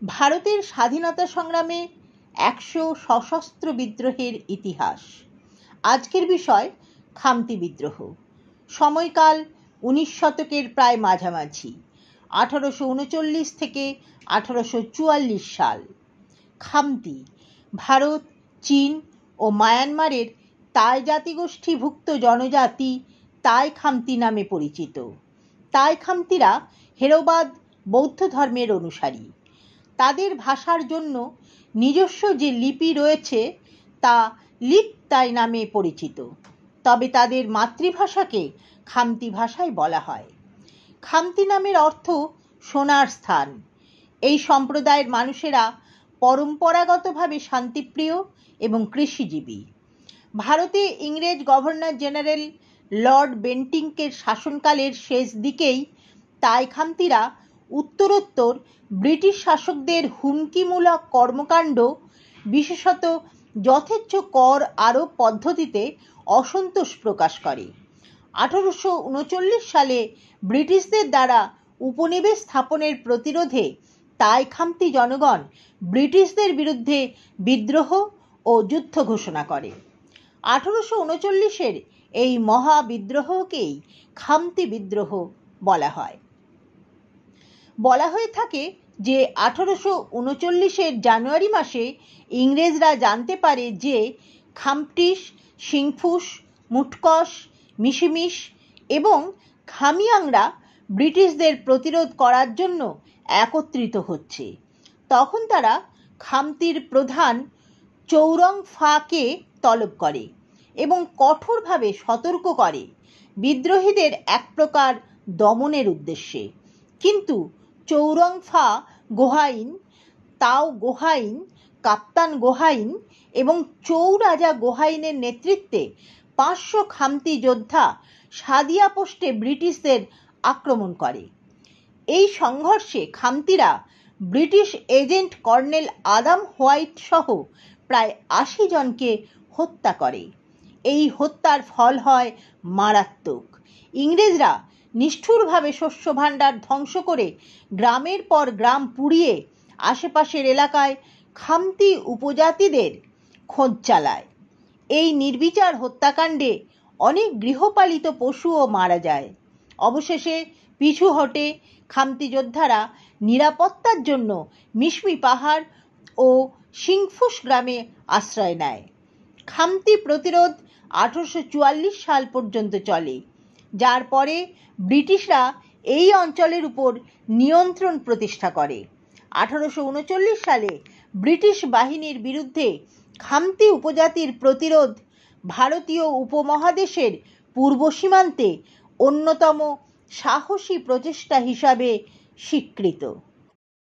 ভারতের স্বাধীনতা সংগ্রামে 100 সশস্ত্র বিদ্রোহের ইতিহাস। আজকের বিষয় খামতি বিদ্রোহ। সময়কাল 19 শতকের প্রায় মাঝামাঝি, 1839 থেকে 1844 সাল। খামতি ভারত, চীন ও মায়ানমারের তাই জাতিগোষ্ঠীভুক্ত জনজাতি তাই খামতি নামে পরিচিত। তাই খামতিরা হেরোবাদ বৌদ্ধ ধর্মের অনুসারী। তাদের ভাষার জন্য নিজস্ব যে লিপি রয়েছে তা লিপ তাই নামে পরিচিত, তবে তাদের মাতৃভাষাকে খামতি ভাষায় বলা হয়। খামতি নামের অর্থ সোনার স্থান। এই সম্প্রদায়ের মানুষেরা পরম্পরাগতভাবে শান্তিপ্রিয় এবং কৃষিজীবী। ভারতে ইংরেজ গভর্নর জেনারেল লর্ড বেন্টিংকের শাসনকালের শেষ দিকেই তাই খামতিরা উত্তরোত্তর ব্রিটিশ শাসকদের হুমকিমূলক কর্মকাণ্ড, বিশেষত যথেচ্ছ কর আরোপ পদ্ধতিতে অসন্তোষ প্রকাশ করে। 1839 সালে ব্রিটিশদের দ্বারা উপনিবেশ স্থাপনের প্রতিরোধে তাই খামতি জনগণ ব্রিটিশদের বিরুদ্ধে বিদ্রোহ ও যুদ্ধ ঘোষণা করে। 1839-এর এই মহা বিদ্রোহকেই খামতি বিদ্রোহ বলা হয়। বলা হয়ে থাকে যে 1839-এর জানুয়ারি মাসে ইংরেজরা জানতে পারে যে খামটিশ, সিংফুস, মুটকস, মিশিমিশ এবং খামিয়াংরা ব্রিটিশদের প্রতিরোধ করার জন্য একত্রিত হচ্ছে। তখন তারা খামতির প্রধান চৌরংফাকে তলব করে এবং কঠোরভাবে সতর্ক করে বিদ্রোহীদের এক প্রকার দমনের উদ্দেশ্যে। কিন্তু চৌরংফা গোহাইন, তাও গোহাইন, কাপ্তান গোহাইন এবং চৌরাজা গোহাইনের নেতৃত্বে 500 খামতি যোদ্ধা সাদিয়া পোস্টে ব্রিটিশদের আক্রমণ করে। এই সংঘর্ষে খামতিরা British agent colonel Adam White সহ প্রায় 80 জনকে হত্যা করে। এই হত্যার ফল হয় মারাত্মক। ইংরেজরা নিষ্ঠুরভাবে শস্য ভাণ্ডার ধ্বংস করে গ্রামের পর গ্রাম পুড়িয়ে আশেপাশের এলাকায় খামতি উপজাতিদের খোঁজ চালায়। এই নির্বিচার হত্যাকাণ্ডে অনেক গৃহপালিত পশুও মারা যায়। অবশেষে পিছু হটে খামতি যোদ্ধারা নিরাপত্তার জন্য মিশমি পাহাড় ও সিংফুস গ্রামে আশ্রয় নেয়। খামতি প্রতিরোধ 1844 সাল পর্যন্ত চলে, যার পরে ব্রিটিশরা এই অঞ্চলের উপর নিয়ন্ত্রণ প্রতিষ্ঠা করে। 1839 সালে ব্রিটিশ বাহিনীর বিরুদ্ধে খামতি উপজাতির প্রতিরোধ ভারতীয় উপমহাদেশের পূর্ব সীমান্তে অন্যতম সাহসী প্রচেষ্টা হিসাবে স্বীকৃত।